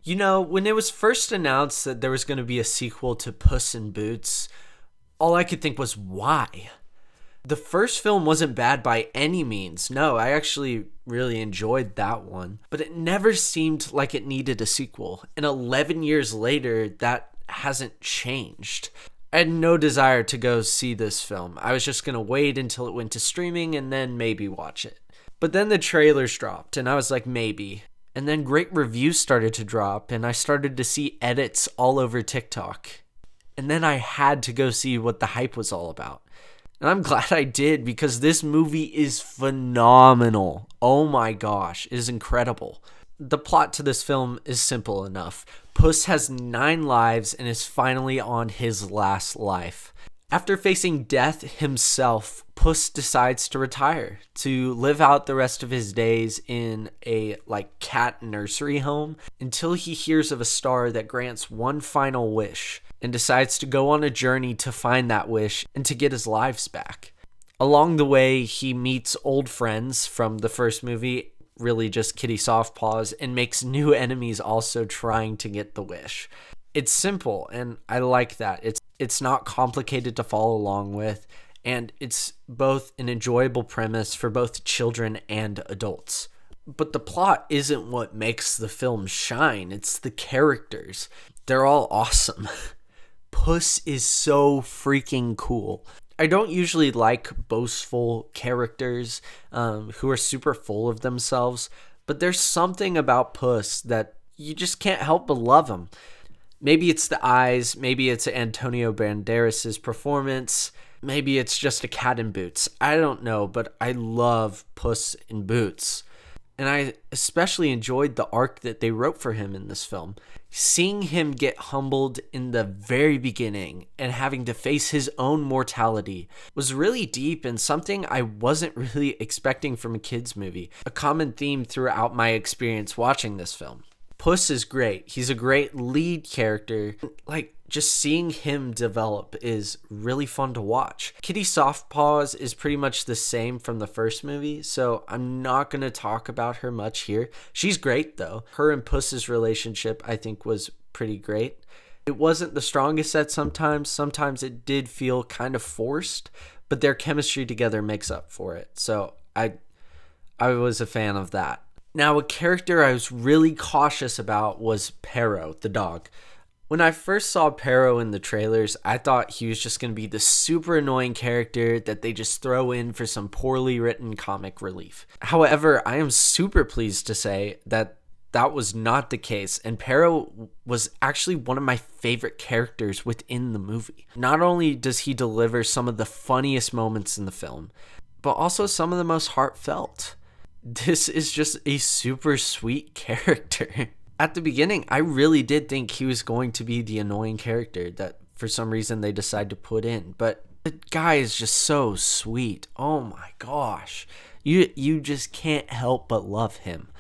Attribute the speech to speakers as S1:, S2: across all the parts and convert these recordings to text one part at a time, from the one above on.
S1: When it was first announced that there was going to be a sequel to Puss in Boots, all I could think was, why? The first film wasn't bad by any means. No, I actually really enjoyed that one. But it never seemed like it needed a sequel. And 11 years later, that hasn't changed. I had no desire to go see this film. I was just going to wait until it went to streaming and then maybe watch it. But then the trailers dropped, and I was like, maybe. And then great reviews started to drop, and I started to see edits all over TikTok. And then I had to go see what the hype was all about. And I'm glad I did, because this movie is phenomenal. Oh my gosh, it is incredible. The plot to this film is simple enough. Puss has 9 lives and is finally on his last life. After facing death himself, Puss decides to retire, to live out the rest of his days in a cat nursery home until he hears of a star that grants one final wish and decides to go on a journey to find that wish and to get his lives back. Along the way, he meets old friends from the first movie, really just Kitty Softpaws, and makes new enemies also trying to get the wish. It's simple, and I like that. It's not complicated to follow along with, and it's both an enjoyable premise for both children and adults. But the plot isn't what makes the film shine. It's the characters. They're all awesome. Puss is so freaking cool. I don't usually like boastful characters who are super full of themselves, but there's something about Puss that you just can't help but love him. Maybe it's the eyes, maybe it's Antonio Banderas' performance, maybe it's just a cat in boots. I don't know, but I love Puss in Boots. And I especially enjoyed the arc that they wrote for him in this film. Seeing him get humbled in the very beginning and having to face his own mortality was really deep and something I wasn't really expecting from a kids movie. A common theme throughout my experience watching this film. Puss is great. He's a great lead character. Just seeing him develop is really fun to watch. Kitty Softpaws is pretty much the same from the first movie, so I'm not going to talk about her much here. She's great, though. Her and Puss's relationship, I think, was pretty great. It wasn't the strongest at sometimes. Sometimes it did feel kind of forced, but their chemistry together makes up for it. So I was a fan of that. Now, a character I was really cautious about was Pero, the dog. When I first saw Pero in the trailers, I thought he was just going to be the super annoying character that they just throw in for some poorly written comic relief. However, I am super pleased to say that that was not the case, and Pero was actually one of my favorite characters within the movie. Not only does he deliver some of the funniest moments in the film, but also some of the most heartfelt. This is just a super sweet character. At the beginning, I really did think he was going to be the annoying character that for some reason they decided to put in. But the guy is just so sweet. Oh my gosh. You just can't help but love him.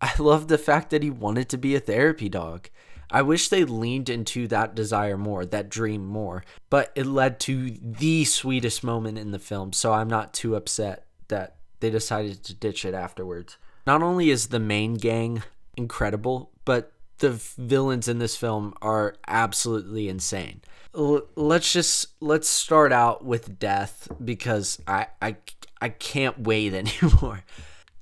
S1: I love the fact that he wanted to be a therapy dog. I wish they leaned into that desire more, that dream more. But it led to the sweetest moment in the film, so I'm not too upset that they decided to ditch it afterwards. Not only is the main gang incredible, but the villains in this film are absolutely insane. Let's start out with Death, because I can't wait anymore.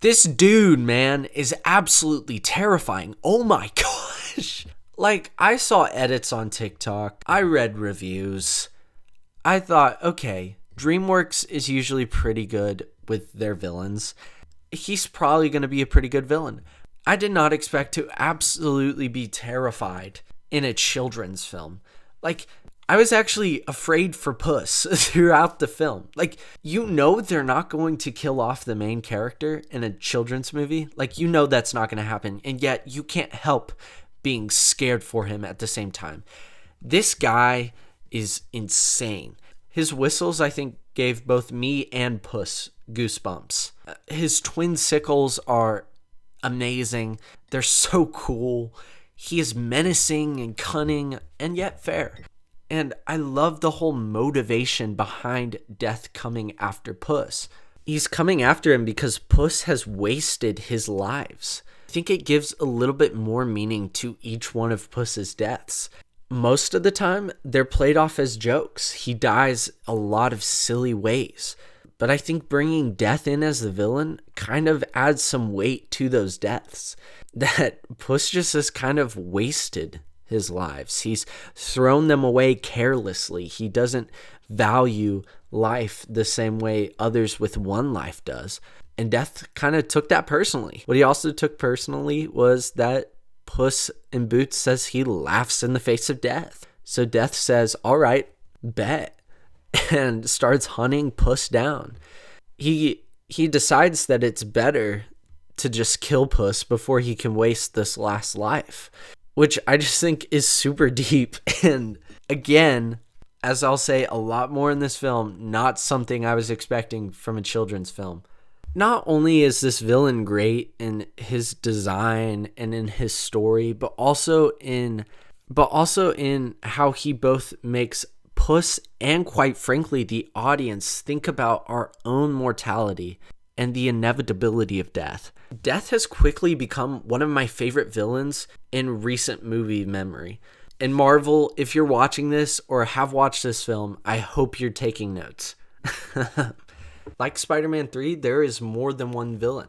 S1: This dude, man, is absolutely terrifying. Oh my gosh. I saw edits on TikTok. I read reviews. I thought, okay, DreamWorks is usually pretty good with their villains. He's probably going to be a pretty good villain. I did not expect to absolutely be terrified in a children's film. I was actually afraid for Puss throughout the film. They're not going to kill off the main character in a children's movie. That's not going to happen. And yet you can't help being scared for him at the same time. This guy is insane. His whistles, I think, gave both me and Puss goosebumps. His twin sickles are amazing. They're so cool. He is menacing and cunning and yet fair. And I love the whole motivation behind Death coming after Puss. He's coming after him because Puss has wasted his lives. think it gives a little bit more meaning to each one of Puss's deaths. Most of the time, they're played off as jokes. He dies a lot of silly ways. But I think bringing Death in as the villain kind of adds some weight to those deaths. That Puss just has kind of wasted his lives. He's thrown them away carelessly. He doesn't value life the same way others with one life does. And Death kind of took that personally. What he also took personally was that Puss in Boots says he laughs in the face of Death. So Death says, all right, bet, and starts hunting Puss down. He decides that it's better to just kill Puss before he can waste this last life, which I just think is super deep. And again, as I'll say a lot more in this film, not something I was expecting from a children's film. Not only is this villain great in his design and in his story, but also in how he both makes Puss and, quite frankly, the audience think about our own mortality and the inevitability of death. Death has quickly become one of my favorite villains in recent movie memory. And Marvel, if you're watching this or have watched this film, I hope you're taking notes. Like Spider-Man 3, there is more than one villain.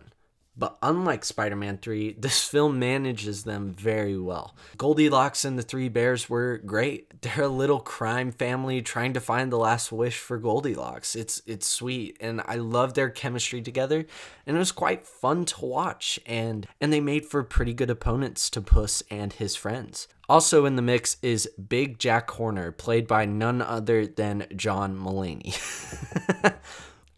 S1: But unlike Spider-Man 3, this film manages them very well. Goldilocks and the Three Bears were great. They're a little crime family trying to find the last wish for Goldilocks. It's sweet, and I love their chemistry together, and it was quite fun to watch, and they made for pretty good opponents to Puss and his friends. Also in the mix is Big Jack Horner, played by none other than John Mulaney.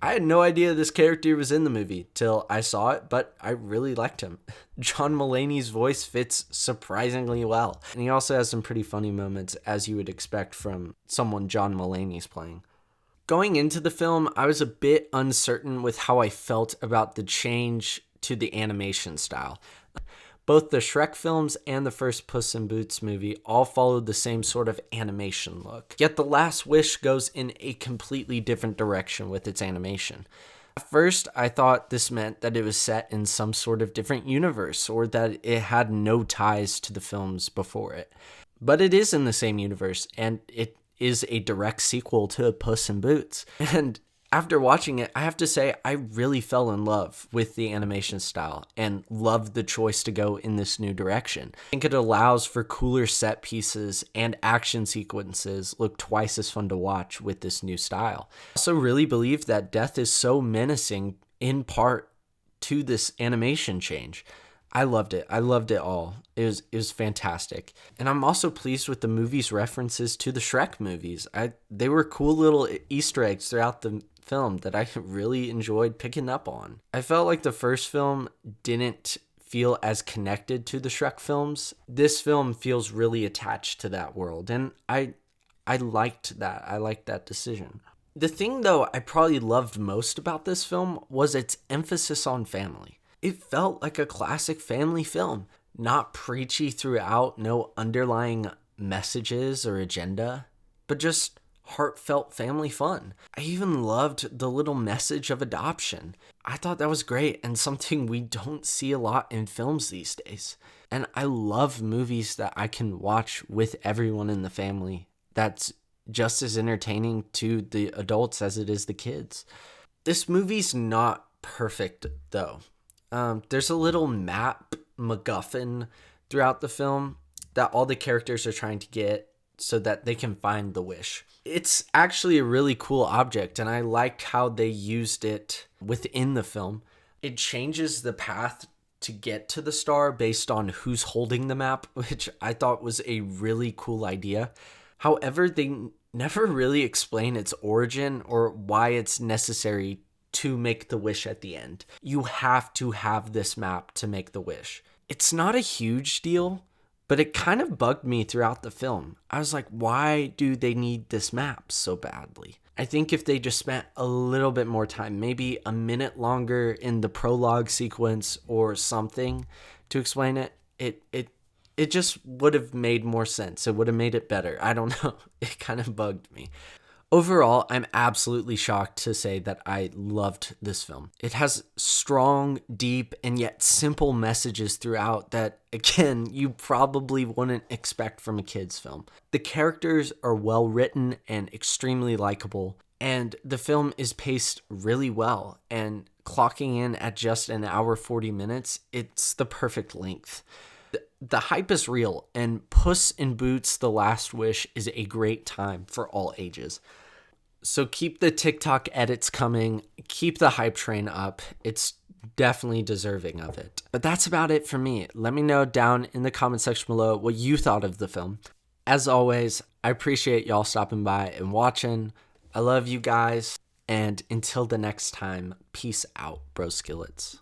S1: I had no idea this character was in the movie till I saw it, but I really liked him. John Mulaney's voice fits surprisingly well, and he also has some pretty funny moments, as you would expect from someone John Mulaney's playing. Going into the film, I was a bit uncertain with how I felt about the change to the animation style. Both the Shrek films and the first Puss in Boots movie all followed the same sort of animation look. Yet The Last Wish goes in a completely different direction with its animation. At first, I thought this meant that it was set in some sort of different universe, or that it had no ties to the films before it. But it is in the same universe, and it is a direct sequel to Puss in Boots. And after watching it, I have to say I really fell in love with the animation style and loved the choice to go in this new direction. I think it allows for cooler set pieces, and action sequences look twice as fun to watch with this new style. I also really believe that Death is so menacing in part to this animation change. I loved it. I loved it all. It was fantastic. And I'm also pleased with the movie's references to the Shrek movies. They were cool little Easter eggs throughout the film that I really enjoyed picking up on. I felt like the first film didn't feel as connected to the Shrek films. This film feels really attached to that world, and I liked that. I liked that decision. The thing, though, I probably loved most about this film was its emphasis on family. It felt like a classic family film, not preachy throughout, no underlying messages or agenda, but just heartfelt family fun. I even loved the little message of adoption. I thought that was great and something we don't see a lot in films these days. And I love movies that I can watch with everyone in the family. That's just as entertaining to the adults as it is the kids. This movie's not perfect, though. There's a little map MacGuffin throughout the film that all the characters are trying to get so that they can find the wish. It's actually a really cool object, and I liked how they used it within the film. It changes the path to get to the star based on who's holding the map, which I thought was a really cool idea. However, they never really explain its origin or why it's necessary to make the wish at the end. You have to have this map to make the wish. It's not a huge deal, but it kind of bugged me throughout the film. I was like, why do they need this map so badly? I think if they just spent a little bit more time, maybe a minute longer in the prologue sequence or something to explain it, it just would have made more sense. It would have made it better. I don't know. It kind of bugged me. Overall, I'm absolutely shocked to say that I loved this film. It has strong, deep, and yet simple messages throughout that, again, you probably wouldn't expect from a kid's film. The characters are well written and extremely likable, and the film is paced really well, and clocking in at just an hour 40 minutes, it's the perfect length. The hype is real, and Puss in Boots: The Last Wish is a great time for all ages. So keep the TikTok edits coming, keep the hype train up. It's definitely deserving of it. But that's about it for me. Let me know down in the comment section below what you thought of the film. As always, I appreciate y'all stopping by and watching. I love you guys. And until the next time, peace out, bro skillets.